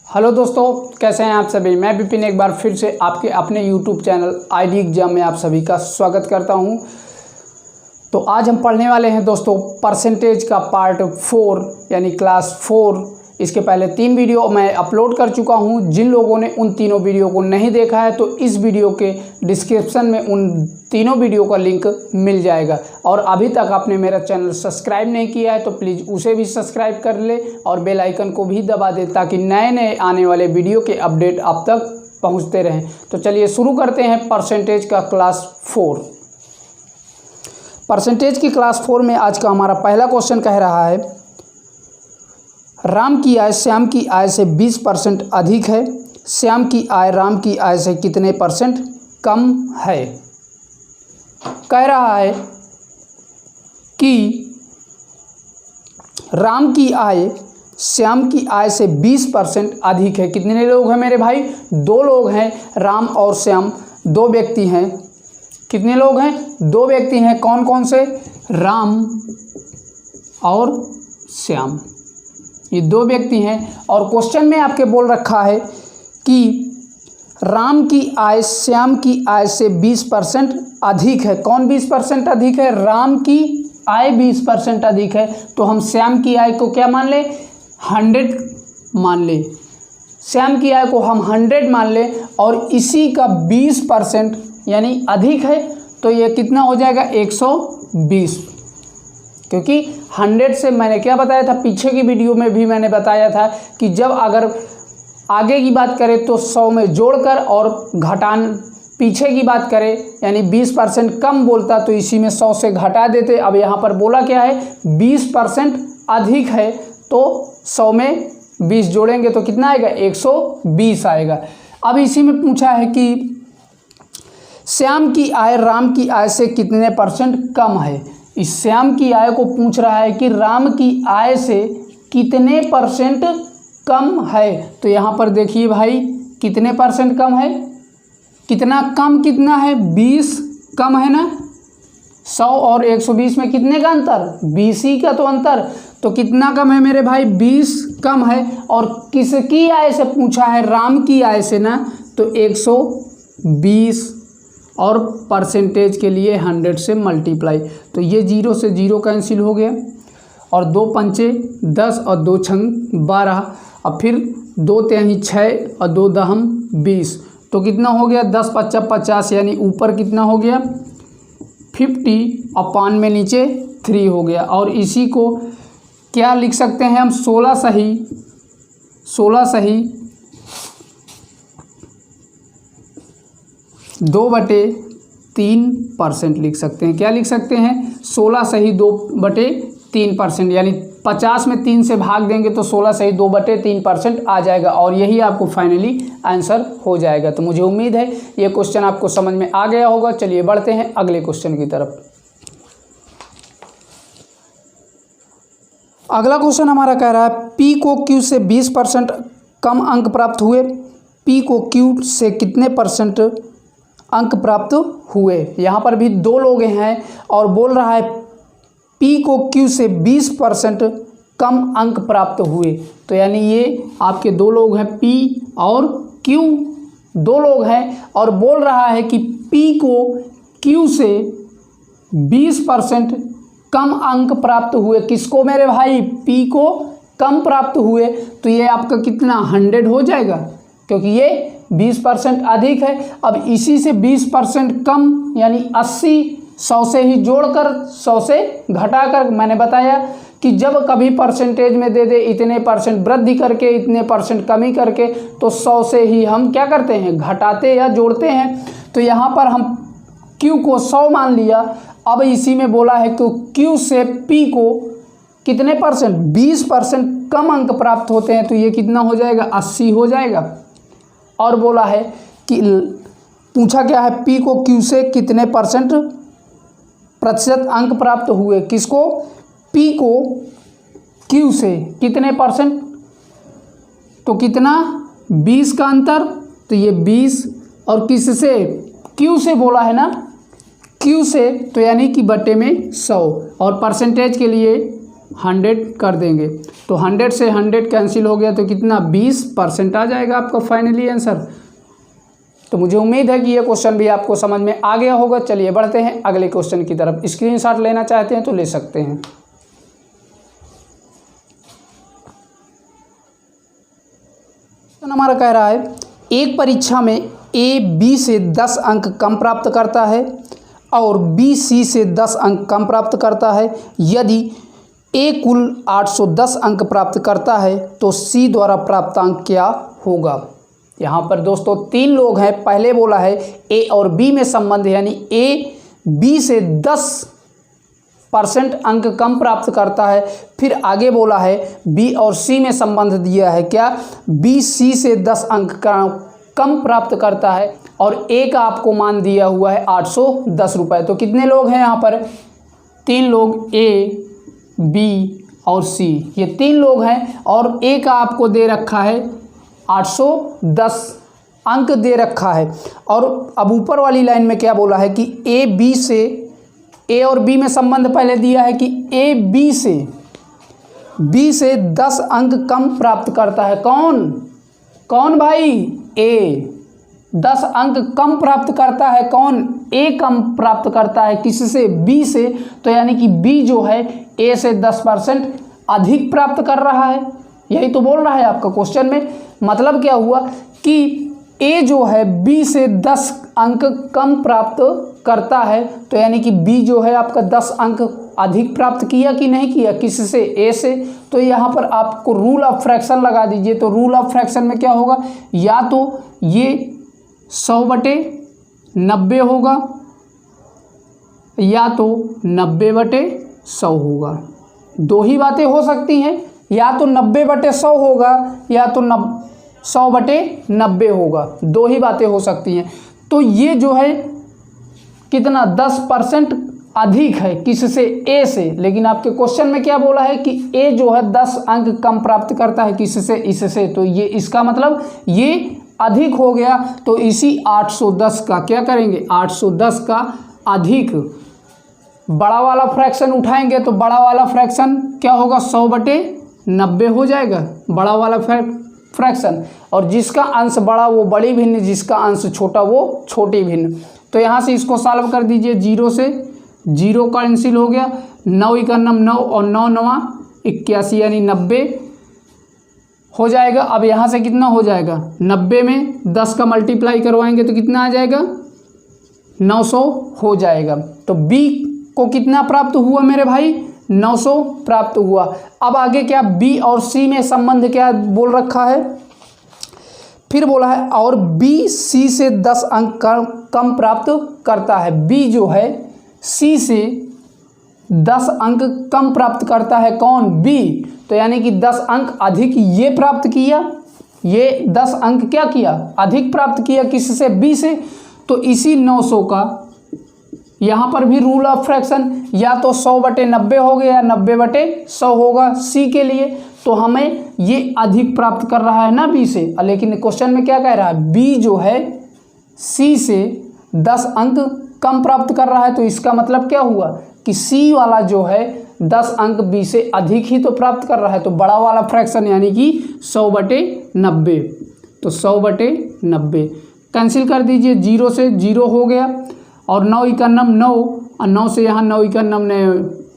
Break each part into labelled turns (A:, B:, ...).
A: Hello दोस्तों, कैसे हैं आप सभी। मैं विपिन एक बार फिर से आपके अपने यूट्यूब चैनल आईडी एग्जाम में आप सभी का स्वागत करता हूं। तो आज हम पढ़ने वाले हैं दोस्तों परसेंटेज का पार्ट 4 यानी क्लास 4। इसके पहले 3 वीडियो मैं अपलोड कर चुका हूं। जिन लोगों ने उन तीनों वीडियो को नहीं देखा है तो इस वीडियो के डिस्क्रिप्शन में उन तीनों वीडियो का लिंक मिल जाएगा। और अभी तक आपने मेरा चैनल सब्सक्राइब नहीं किया है तो प्लीज़ उसे भी सब्सक्राइब कर ले और बेल आइकन को भी दबा दे ताकि नए नए आने वाले वीडियो के अपडेट आप तक पहुंचते रहें। तो चलिए शुरू करते हैं परसेंटेज का क्लास 4। परसेंटेज की क्लास 4 में आज का हमारा पहला क्वेश्चन कह रहा है, राम की आय श्याम की आय से 20% अधिक है। श्याम की आय राम की आय से कितने % कम है। कह रहा है कि राम की आय श्याम की आय से 20% अधिक है। कितने लोग हैं मेरे भाई? 2 लोग हैं, राम और श्याम 2 व्यक्ति हैं। कितने लोग हैं? 2 व्यक्ति हैं। कौन कौन से? राम और श्याम, ये 2 व्यक्ति हैं। और क्वेश्चन में आपके बोल रखा है कि राम की आय श्याम की आय से 20% अधिक है। कौन 20% अधिक है? राम की आय 20% अधिक है। तो हम श्याम की आय को क्या मान ले? 100 मान ले। श्याम की आय को हम 100 मान ले और इसी का 20% यानी अधिक है तो ये कितना हो जाएगा? 120। क्योंकि 100 से मैंने क्या बताया था, पीछे की वीडियो में भी मैंने बताया था कि जब अगर आगे की बात करें तो 100 में जोड़कर और घटान पीछे की बात करें यानी 20% कम बोलता तो इसी में 100 से घटा देते। अब यहाँ पर बोला क्या है? 20% अधिक है तो 100 में 20 जोड़ेंगे तो कितना आएगा? 120 आएगा। अब इसी में पूछा है कि श्याम की आय राम की आय से कितने % कम है। इस श्याम की आय को पूछ रहा है कि राम की आय से कितने % कम है। तो यहाँ पर देखिए भाई कितने % कम है। कितना कम कितना है? 20 कम है ना। 100 और 120 में कितने का अंतर? 20 ही का तो अंतर। तो कितना कम है मेरे भाई? 20 कम है। और किसकी आय से पूछा है? राम की आय से ना। तो 120 और परसेंटेज के लिए 100 से मल्टीप्लाई। तो ये 0 से 0 कैंसिल हो गया और 2 पंचे 10 और 2 छंग 12। अब फिर 2 तिहाई 6 और 2 दहम 20। तो कितना हो गया? 10 पच्चा 50 यानी ऊपर कितना हो गया? 50 और पान में नीचे 3 हो गया। और इसी को क्या लिख सकते हैं हम? 16 सही 2/3% लिख सकते हैं। क्या लिख सकते हैं? 16 सही 2/3% यानी 50 में 3 से भाग देंगे तो 16 सही 2/3% आ जाएगा और यही आपको फाइनली आंसर हो जाएगा। तो मुझे उम्मीद है ये क्वेश्चन आपको समझ में आ गया होगा। चलिए बढ़ते हैं अगले क्वेश्चन की तरफ। अगला क्वेश्चन हमारा कह रहा है P को Q से 20% कम अंक प्राप्त हुए। P को Q से कितने % अंक प्राप्त हुए। यहाँ पर भी 2 लोग हैं और बोल रहा है P को Q से 20% कम अंक प्राप्त हुए। तो यानी ये आपके 2 लोग हैं, P और Q 2 लोग हैं और बोल रहा है कि P को Q से 20% कम अंक प्राप्त हुए। किसको मेरे भाई? P को कम प्राप्त हुए। तो ये आपका कितना? 100 हो जाएगा क्योंकि ये 20% अधिक है। अब इसी से 20% कम यानी 80, 100 से ही जोड़कर 100 से घटाकर मैंने बताया कि जब कभी परसेंटेज में दे दे इतने % वृद्धि करके इतने % कमी करके तो 100 से ही हम क्या करते हैं? घटाते या जोड़ते हैं। तो यहाँ पर हम Q को 100 मान लिया। अब इसी में बोला है कि Q से P को कितने %? 20% कम अंक प्राप्त होते हैं। तो ये कितना हो जाएगा? 80 हो जाएगा। और बोला है कि पूछा क्या है? P को Q से कितने % अंक प्राप्त हुए। किसको? P को Q से कितने %? तो कितना? 20 का अंतर। तो ये 20 और किससे? Q से बोला है ना, Q से। तो यानी कि बटे में 100 और परसेंटेज के लिए 100 कर देंगे तो 100 से 100 कैंसिल हो गया तो कितना 20% आ जाएगा आपका फाइनली आंसर। तो मुझे उम्मीद है कि ये क्वेश्चन भी आपको समझ में आ गया होगा। चलिए बढ़ते हैं अगले क्वेश्चन की तरफ। स्क्रीनशॉट लेना चाहते हैं तो ले सकते हैं। तो हमारा कह रहा है एक परीक्षा में ए बी से 10 अंक कम प्राप्त करता है और बी सी से 10 अंक कम प्राप्त करता है। यदि ए कुल 810 अंक प्राप्त करता है तो सी द्वारा प्राप्त अंक क्या होगा। यहाँ पर दोस्तों 3 लोग हैं। पहले बोला है ए और बी में संबंध यानी ए बी से 10% अंक कम प्राप्त करता है। फिर आगे बोला है बी और सी में संबंध दिया है क्या, बी सी से 10 अंक कम प्राप्त करता है और ए का आपको मान दिया हुआ है 810 रुपये। तो कितने लोग हैं यहाँ पर, 3 लोग, ए बी और सी, ये 3 लोग हैं और ए का आपको दे रखा है 810 अंक दे रखा है। और अब ऊपर वाली लाइन में क्या बोला है कि ए बी से, ए और बी में संबंध पहले दिया है कि ए बी से 10 अंक कम प्राप्त करता है। कौन भाई, ए 10 अंक कम प्राप्त करता है। कौन, ए कम प्राप्त करता है किससे, बी से। तो यानी कि बी जो है ए से 10% अधिक प्राप्त कर रहा है। यही तो बोल रहा है आपका क्वेश्चन में। मतलब क्या हुआ कि ए जो है बी से 10 अंक कम प्राप्त करता है। तो यानी कि बी जो है आपका 10 अंक अधिक प्राप्त किया कि नहीं किया, किससे, ए से। तो यहाँ पर आपको रूल ऑफ फ्रैक्शन लगा दीजिए। तो रूल ऑफ फ्रैक्शन में क्या होगा, या तो ये 100/90 होगा या तो 90/100 होगा। 2 ही बातें हो सकती हैं, या तो 90/100 होगा या तो 100/90 होगा। 2 ही बातें हो सकती हैं। तो ये जो है कितना 10% अधिक है किससे, ए से। लेकिन आपके क्वेश्चन में क्या बोला है कि ए जो है 10 अंक कम प्राप्त करता है किससे, इससे। तो ये इसका मतलब ये अधिक हो गया। तो इसी 810 का क्या करेंगे, 810 का अधिक बड़ा वाला फ्रैक्शन उठाएंगे तो बड़ा वाला फ्रैक्शन क्या होगा, 100/90 हो जाएगा बड़ा वाला फ्रैक्शन। और जिसका अंश बड़ा वो बड़ी भिन्न, जिसका अंश छोटा वो छोटी भिन्न। तो यहाँ से इसको सॉल्व कर दीजिए। 0 से 0 कैंसिल हो गया, 9 × 9 और 9 × 9 81 यानी 90 हो जाएगा। अब यहाँ से कितना हो जाएगा, 90 में 10 का मल्टीप्लाई करवाएंगे तो कितना आ जाएगा, 900 हो जाएगा। तो बी को कितना प्राप्त हुआ मेरे भाई, 900 प्राप्त हुआ। अब आगे क्या, बी और सी में संबंध क्या बोल रखा है, फिर बोला है और बी सी से 10 अंक कम प्राप्त करता है। बी जो है सी से 10 अंक कम प्राप्त करता है। कौन, बी। तो यानी कि 10 अंक अधिक ये प्राप्त किया, ये 10 अंक क्या किया, अधिक प्राप्त किया किससे, बी से। तो इसी 900 का यहाँ पर भी रूल ऑफ फ्रैक्शन, या तो 100/90 हो गया या 90/100 होगा सी के लिए। तो हमें ये अधिक प्राप्त कर रहा है ना बी से। लेकिन क्वेश्चन में क्या कह रहा है, बी जो है सी से 10 अंक कम प्राप्त कर रहा है। तो इसका मतलब क्या हुआ कि सी वाला जो है 10 अंक बी से अधिक ही तो प्राप्त कर रहा है। तो बड़ा वाला फ्रैक्शन यानी कि 100/90। तो 100/90 कैंसिल कर दीजिए, 0 से 0 हो गया और 9 × 9 9 और 9 से यहाँ 9 ×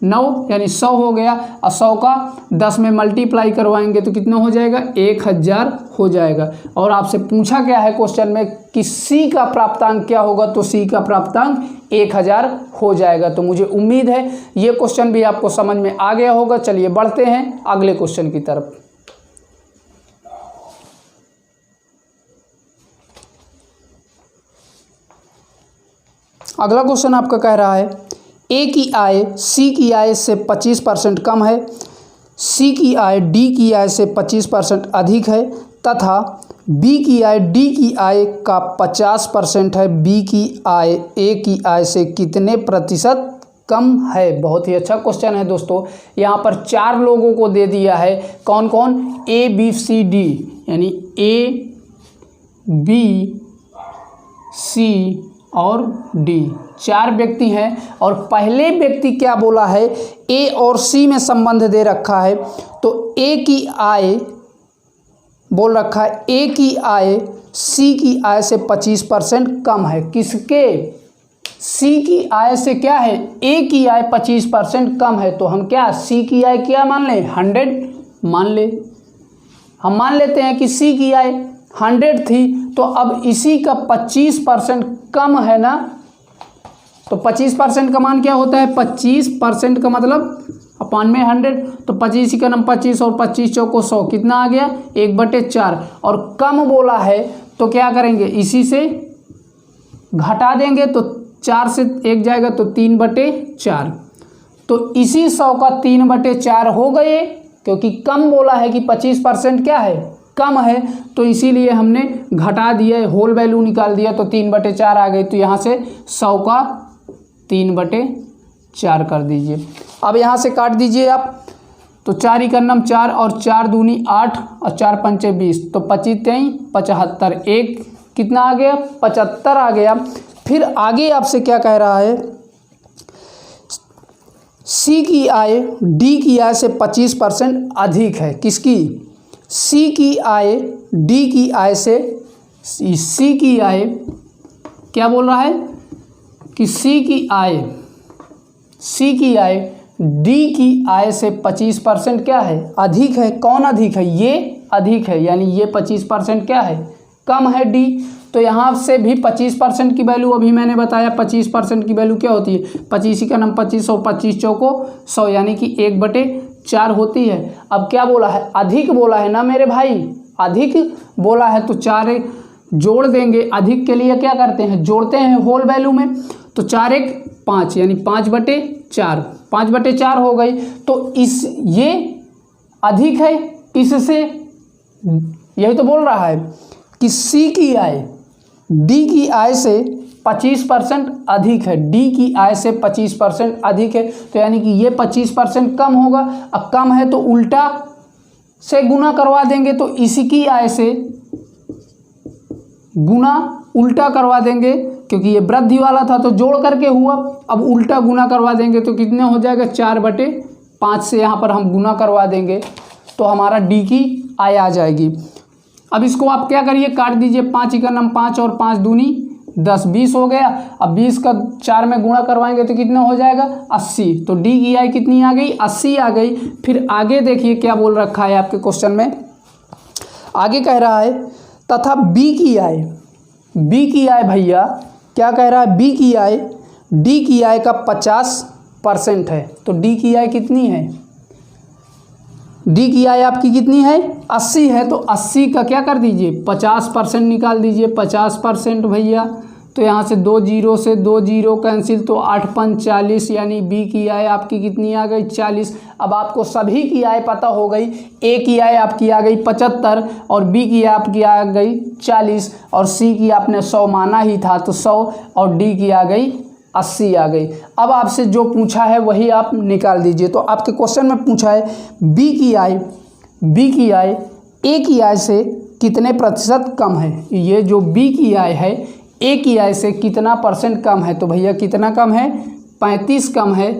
A: 9 यानी 100 हो गया। और 100 का 10 में मल्टीप्लाई करवाएंगे तो कितना हो जाएगा, 1000 हो जाएगा। और आपसे पूछा गया है क्वेश्चन में कि सी का प्राप्तांक क्या होगा, तो सी का प्राप्तांक 1000 हो जाएगा। तो मुझे उम्मीद है ये क्वेश्चन भी आपको समझ में आ गया होगा। चलिए बढ़ते हैं अगले क्वेश्चन की तरफ। अगला क्वेश्चन आपका कह रहा है ए की आय सी की आय से 25% कम है, सी की आय डी की आय से 25% अधिक है तथा बी की आय डी की आय का 50% है। बी की आय ए की आय से कितने प्रतिशत कम है। बहुत ही अच्छा क्वेश्चन है दोस्तों। यहाँ पर 4 लोगों को दे दिया है। कौन कौन, ए बी सी डी, यानी ए बी सी और डी, 4 व्यक्ति हैं। और पहले व्यक्ति क्या बोला है, ए और सी में संबंध दे रखा है, तो ए की आय बोल रखा है, ए की आय सी की आय से 25% कम है। किसके? सी की आय से क्या है, ए की आय 25% कम है। तो हम क्या सी की आय क्या मान लें, 100 मान ले। हम मान लेते हैं कि सी की आय 100 थी, तो अब इसी का 25% कम है ना, तो 25% का मान क्या होता है, 25% का मतलब अपान में 100, तो 25 का नम 25 और 25 चौको 100, कितना आ गया 1/4। और कम बोला है तो क्या करेंगे, इसी से घटा देंगे, तो 4 से 1 जाएगा तो 3/4। तो इसी 100 का 3/4 हो गए, क्योंकि कम बोला है कि 25% क्या है, कम है, तो इसीलिए हमने घटा दिया, होल वैल्यू निकाल दिया, तो 3/4 आ गई। तो यहाँ से 100 का 3/4 कर दीजिए। अब यहाँ से काट दीजिए आप, तो 4 का नम 4 और 4 दूनी 8 और 4 पंचे 20, तो 25 3 75, एक कितना आ गया 75 आ गया। फिर आगे आपसे क्या कह रहा है, सी की आय डी की आय से 25% अधिक है। किसकी? सी की आय डी की आय से, सी की आय क्या बोल रहा है कि सी की आय डी की आय से 25% क्या है, अधिक है। कौन अधिक है, ये अधिक है, यानी ये 25% क्या है, कम है डी। तो यहाँ से भी 25% की वैल्यू अभी मैंने बताया, 25% की वैल्यू क्या होती है, 25 का नम 25 और 25 चौको 100, यानी कि 1/4 होती है। अब क्या बोला है, अधिक बोला है ना मेरे भाई, अधिक बोला है, तो 4 जोड़ देंगे। अधिक के लिए क्या करते हैं, जोड़ते हैं होल वैल्यू में, तो 4 1 5, यानी 5/4, 5/4 हो गई। तो इस ये अधिक है, इससे यही तो बोल रहा है कि सी की आय डी की आय से 25% अधिक है, डी की आय से 25% अधिक है, तो यानी कि ये 25% कम होगा। अब कम है तो उल्टा से गुना करवा देंगे, तो इसी की आय से गुना उल्टा करवा देंगे, क्योंकि ये वृद्धि वाला था तो जोड़ करके हुआ, अब उल्टा गुना करवा देंगे तो कितने हो जाएगा 4/5 से यहाँ पर हम गुना करवा देंगे, तो हमारा डी की आय आ जाएगी। अब इसको आप क्या करिए, काट दीजिए, 5 का नम 5 और 5 दूनी 10, 20 हो गया। अब 20 का 4 में गुणा करवाएंगे तो कितना हो जाएगा 80, तो डी की आय कितनी आ गई, 80 आ गई। फिर आगे देखिए क्या बोल रखा है आपके क्वेश्चन में, आगे कह रहा है तथा बी की आय भैया क्या कह रहा है, बी की आय डी की आय का 50% है। तो डी की आय कितनी है, डी की आय आपकी कितनी है 80 है, तो 80 का क्या कर दीजिए 50% निकाल दीजिए, 50% भैया। तो यहाँ से 2 0 से 2 0 कैंसिल, तो 8 5 40, यानी बी की आय आपकी कितनी आ गई 40। अब आपको सभी की आय पता हो गई, ए की आय आपकी आ गई 75 और बी की आय आपकी आ गई 40 और सी की आपने 100 माना ही था तो 100 और डी की आ गई 80 आ गई। अब आपसे जो पूछा है वही आप निकाल दीजिए। तो आपके क्वेश्चन में पूछा है बी की आय ए की आय से कितने प्रतिशत कम है। ये जो बी की आय है ए की आय से कितना % कम है, तो भैया कितना कम है 35 कम है।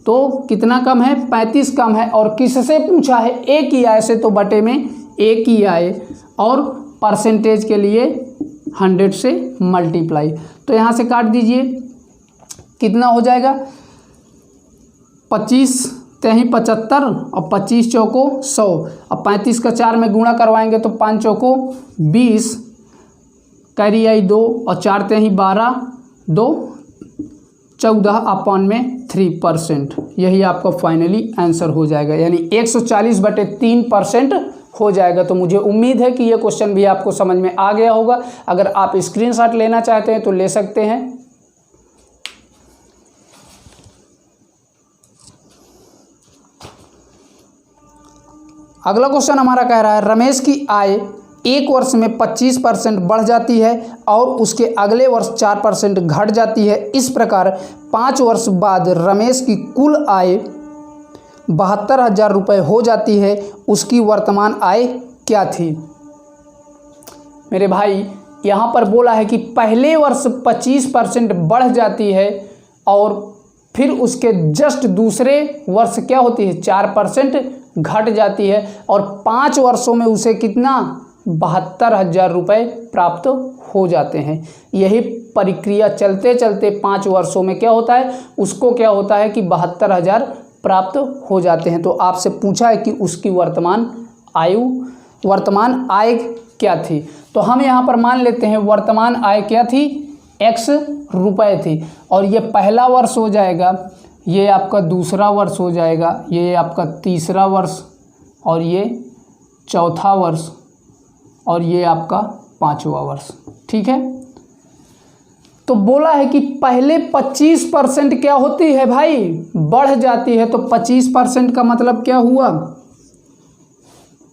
A: तो कितना कम है 35 कम है। और किससे पूछा है, ए की आय से, तो बटे में ए की आय और परसेंटेज के लिए 100 से मल्टीप्लाई। तो यहाँ से काट दीजिए, कितना हो जाएगा 25 3 75 और 25 चौको 100। अब 35 का 4 में गुणा करवाएंगे तो 5 चौको 20, कैरी आई 2 और 4 3 12, 2 14 अपॉन में 3%। यही आपका फाइनली आंसर हो जाएगा, यानी 140/3% हो जाएगा। तो मुझे उम्मीद है कि ये क्वेश्चन भी आपको समझ में आ गया होगा। अगर आप स्क्रीनशॉट लेना चाहते हैं तो ले सकते हैं। अगला क्वेश्चन हमारा कह रहा है रमेश की आय एक वर्ष में 25% बढ़ जाती है और उसके अगले वर्ष 4% घट जाती है। इस प्रकार 5 वर्ष बाद रमेश की कुल आय 72,000 रुपये हो जाती है। उसकी वर्तमान आय क्या थी। मेरे भाई यहाँ पर बोला है कि पहले वर्ष 25% बढ़ जाती है और फिर उसके जस्ट दूसरे वर्ष क्या होती है 4% घट जाती है और 5 वर्षों में उसे कितना 72,000 रुपये प्राप्त हो जाते हैं। यही प्रक्रिया चलते चलते 5 वर्षों में क्या होता है, उसको क्या होता है कि 72,000 प्राप्त हो जाते हैं। तो आपसे पूछा है कि उसकी वर्तमान आय क्या थी, तो हम यहाँ पर मान लेते हैं वर्तमान आय क्या थी, x रुपये थी। और ये पहला वर्ष हो जाएगा, ये आपका दूसरा वर्ष हो जाएगा, ये आपका तीसरा वर्ष और ये चौथा वर्ष और ये आपका 5वां वर्ष। ठीक है, तो बोला है कि पहले 25% क्या होती है भाई, बढ़ जाती है। तो 25% का मतलब क्या हुआ,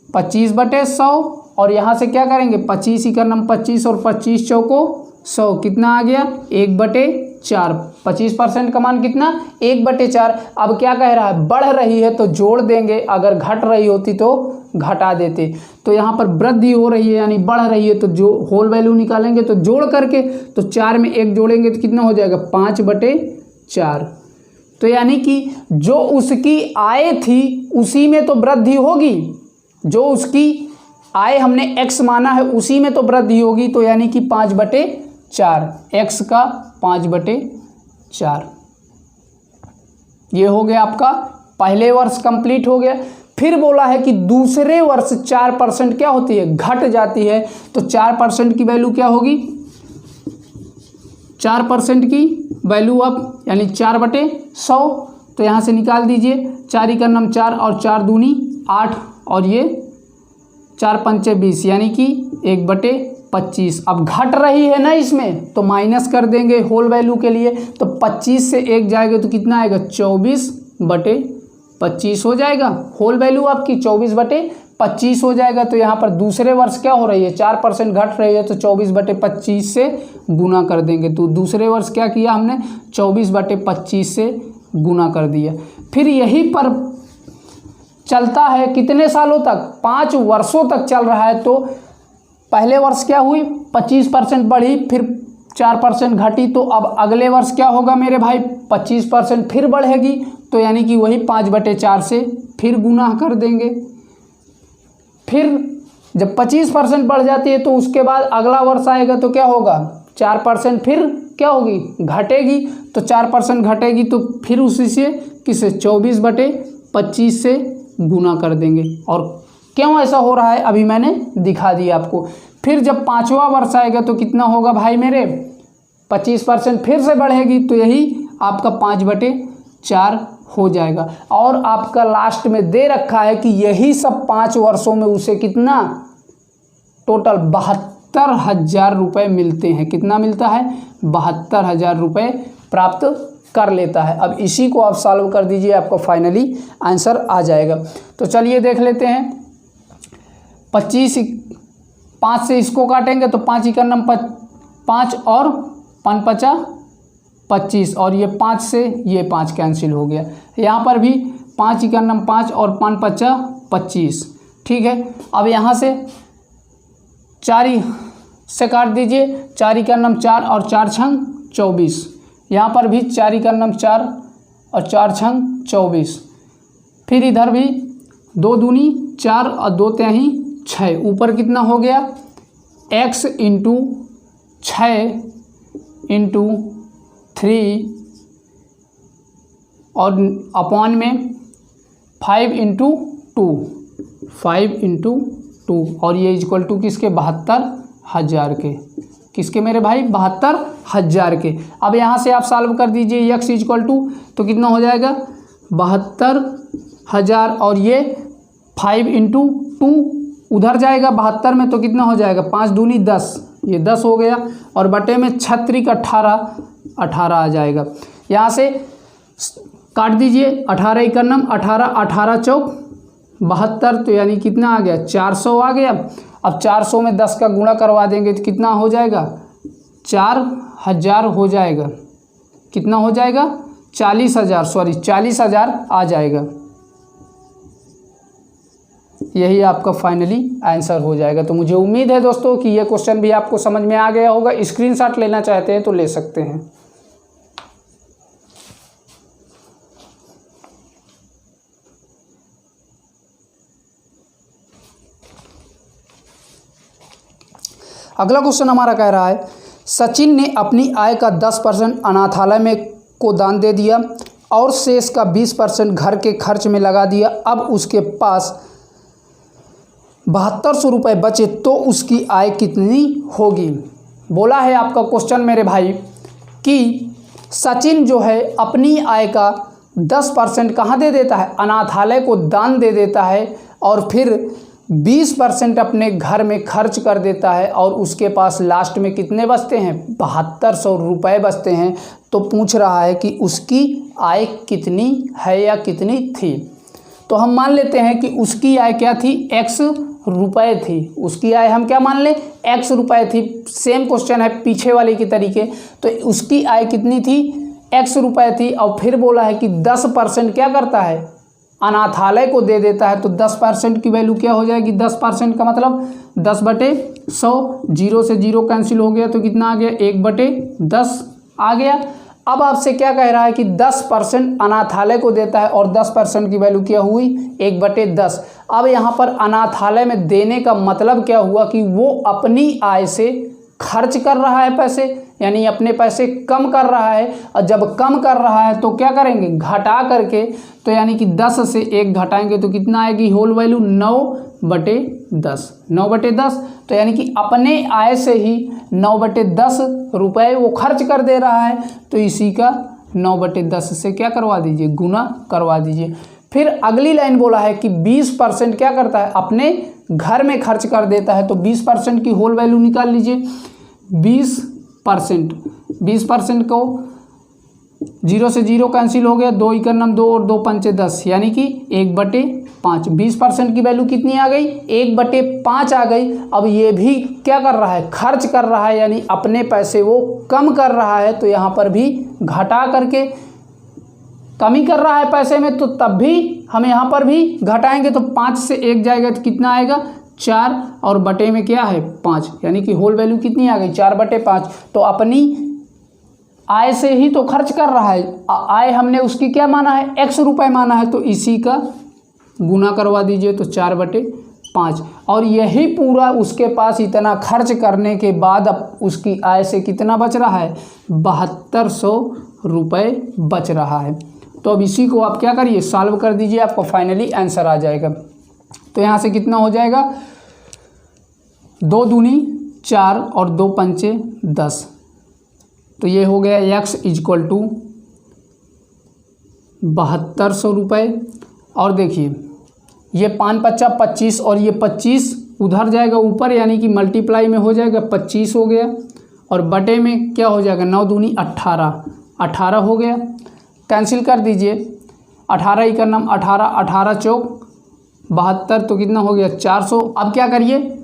A: 25/100 और यहाँ से क्या करेंगे 25 का नम 25 और 25 चौको 100, कितना आ गया 1/4। 25% का मान कितना 1/4। अब क्या कह रहा है, बढ़ रही है तो जोड़ देंगे, अगर घट रही होती तो घटा देते। तो यहाँ पर वृद्धि हो रही है यानी बढ़ रही है, तो जो होल वैल्यू निकालेंगे तो जोड़ करके, तो 4 में 1 जोड़ेंगे तो कितना हो जाएगा 5/4। तो यानी कि जो उसकी आय थी उसी में तो वृद्धि होगी, जो उसकी आय हमने x माना है उसी में तो वृद्धि होगी। तो यानी कि 5/4, x का 5/4। ये हो गया आपका पहले वर्ष कंप्लीट हो गया। फिर बोला है कि दूसरे वर्ष 4% क्या होती है, घट जाती है। तो 4% की वैल्यू क्या होगी, 4% की वैल्यू अब यानी 4/100। तो यहाँ से निकाल दीजिए, 4 का नम 4 और 4 दूनी 8 और ये 4 पंचे 20 यानी कि 1/25। अब घट रही है ना इसमें, तो माइनस कर देंगे होल वैल्यू के लिए। तो 25 से 1 जाएगा तो कितना आएगा 24/25 हो जाएगा। होल वैल्यू आपकी 24/25 हो जाएगा। तो यहाँ पर दूसरे वर्ष क्या हो रही है, 4% घट रही है, तो 24/25 से गुना कर देंगे। तो दूसरे वर्ष क्या किया हमने 24/25 से गुना कर दिया। फिर यही पर चलता है कितने सालों तक, 5 वर्षों तक चल रहा है। तो पहले वर्ष क्या हुई 25% बढ़ी, फिर 4% घटी, तो अब अगले वर्ष क्या होगा मेरे भाई 25% फिर बढ़ेगी। तो यानी कि वही 5/4 से फिर गुना कर देंगे। फिर जब 25% बढ़ जाती है तो उसके बाद अगला वर्ष आएगा तो क्या होगा 4% फिर क्या होगी घटेगी। तो 4% घटेगी तो फिर उसी से किसे 24/25 से गुना कर देंगे। और क्यों ऐसा हो रहा है अभी मैंने दिखा दिया आपको। फिर जब 5वां वर्ष आएगा तो कितना होगा भाई मेरे 25% फिर से बढ़ेगी, तो यही आपका 5/4 हो जाएगा। और आपका लास्ट में दे रखा है कि यही सब 5 वर्षों में उसे कितना टोटल 72,000 रुपये मिलते हैं। कितना मिलता है 72,000 रुपये प्राप्त कर लेता है। अब इसी को आप सॉल्व कर दीजिए, आपको फाइनली आंसर आ जाएगा। तो चलिए देख लेते हैं। 5 से इसको काटेंगे तो 5 का नम 5 और 5 25 और ये 5 से ये 5 कैंसिल हो गया। यहाँ पर भी 5 का नम 5 और 5 25। ठीक है, अब यहाँ से 4 से काट दीजिए, 4 का नम 4 और 4 छंग 24। यहाँ पर भी 4 का नम 4 और 4 छंग 24। फिर इधर भी 2 दूनी 4 और 2 तिहाई 6। ऊपर कितना हो गया x इंटू 6 इंटू 3 और अपॉन में 5 इंटू 2 और ये इक्वल टू किसके 72,000 के। किसके मेरे भाई 72,000 के। अब यहाँ से आप सॉल्व कर दीजिए x इक्वल टू तो कितना हो जाएगा 72,000 और ये 5 इंटू 2 उधर जाएगा 72 में तो कितना हो जाएगा 5 दूनी 10, ये 10 हो गया और बटे में 36 का 18 आ जाएगा। यहाँ से काट दीजिए 18 का नम 18 चौक 72 तो यानी कितना आ गया 400 आ गया। अब 400 में 10 का गुणा करवा देंगे तो कितना हो जाएगा 4,000 हो जाएगा। कितना हो जाएगा 40,000 आ जाएगा। यही आपका फाइनली आंसर हो जाएगा। तो मुझे उम्मीद है दोस्तों कि ये क्वेश्चन भी आपको समझ में आ गया होगा। स्क्रीनशॉट लेना चाहते हैं तो ले सकते हैं। अगला क्वेश्चन हमारा कह रहा है, सचिन ने अपनी आय का 10% अनाथालय में को दान दे दिया और शेष का 20% घर के खर्च में लगा दिया। अब उसके पास 7200 रुपये बचे तो उसकी आय कितनी होगी। बोला है आपका क्वेश्चन मेरे भाई कि सचिन जो है अपनी आय का 10% कहाँ दे देता है, अनाथालय को दान दे देता है और फिर 20% अपने घर में खर्च कर देता है और उसके पास लास्ट में कितने बचते हैं, 7200 रुपये बचते हैं। तो पूछ रहा है कि उसकी आय कितनी है या कितनी थी। तो हम मान लेते हैं कि उसकी आय क्या थी, x रुपये थी। उसकी आय हम क्या मान लें, x रुपये थी। सेम क्वेश्चन है पीछे वाले की तरीके। तो उसकी आय कितनी थी, x रुपये थी। और फिर बोला है कि 10% क्या करता है, अनाथालय को दे देता है। तो 10% की वैल्यू क्या हो जाएगी, 10% का मतलब 10/100, 0 से 0 कैंसिल हो गया तो कितना आ गया, 1/10 आ गया। अब आपसे क्या कह रहा है कि 10% अनाथालय को देता है और 10% की वैल्यू क्या हुई, 1/10। अब यहाँ पर अनाथालय में देने का मतलब क्या हुआ कि वो अपनी आय से खर्च कर रहा है पैसे, यानी अपने पैसे कम कर रहा है। और जब कम कर रहा है तो क्या करेंगे, घटा करके। तो यानी कि 10 से 1 घटाएंगे तो कितना आएगी होल वैल्यू, 9/10। 9/10 तो यानी कि अपने आय से ही 9/10 रुपये वो खर्च कर दे रहा है। तो इसी का 9/10 से क्या करवा दीजिए, गुना करवा दीजिए। फिर अगली लाइन बोला है कि 20% क्या करता है, अपने घर में खर्च कर देता है। तो 20% की होल वैल्यू निकाल लीजिए। 20% को 0 से 0 कैंसिल हो गया, 2 × 9 2 और 2 × 5 10, यानी कि 1/5। 20% की वैल्यू कितनी आ गई, 1/5 आ गई। अब ये भी क्या कर रहा है, खर्च कर रहा है, यानी अपने पैसे वो कम कर रहा है। तो यहाँ पर भी घटा करके कमी कर रहा है पैसे में, तो तब भी हम यहाँ पर भी घटाएंगे। तो 5 से 1 जाएगा तो कितना आएगा, 4 और बटे में क्या है 5, यानी कि होल वैल्यू कितनी आ गई, 4/5। तो अपनी आय से ही तो खर्च कर रहा है। आय हमने उसकी क्या माना है, x रुपये माना है। तो इसी का गुना करवा दीजिए तो 4/5। और यही पूरा उसके पास इतना खर्च करने के बाद अब उसकी आय से कितना बच रहा है, 7200 रुपये बच रहा है। तो अब इसी को आप क्या करिए, सॉल्व कर दीजिए, आपको फाइनली आंसर आ जाएगा। तो यहाँ से कितना हो जाएगा, 2 दूनी 4 और 2 पंचे 10। तो ये हो गया x = 7200 रुपये। और देखिए ये 5 × 5 = 25 और ये 25 उधर जाएगा ऊपर, यानी कि मल्टीप्लाई में हो जाएगा, 25 हो गया। और बटे में क्या हो जाएगा, 9 दूनी 18, 18 हो गया। कैंसिल कर दीजिए, 18 × 9 18, 18 चौक 72, तो कितना हो गया 400। अब क्या करिए,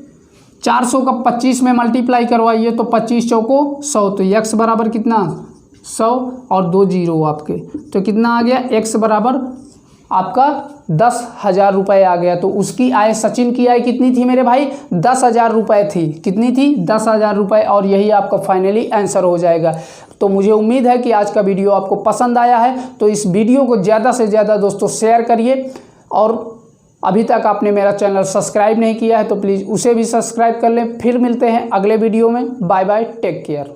A: 400 का 25 में मल्टीप्लाई करवाइए तो 25 चौको 100। तो x बराबर कितना, 100 और 2 0 आपके, तो कितना आ गया, x बराबर आपका 10,000 रुपये आ गया। तो उसकी आय, सचिन की आय कितनी थी मेरे भाई, 10,000 रुपये थी। कितनी थी, 10,000 रुपये। और यही आपका फाइनली आंसर हो जाएगा। तो मुझे उम्मीद है कि आज का वीडियो आपको पसंद आया है। तो इस वीडियो को ज़्यादा से ज़्यादा दोस्तों शेयर करिए। और अभी तक आपने मेरा चैनल सब्सक्राइब नहीं किया है तो प्लीज़ उसे भी सब्सक्राइब कर लें। फिर मिलते हैं अगले वीडियो में। Bye bye, take care.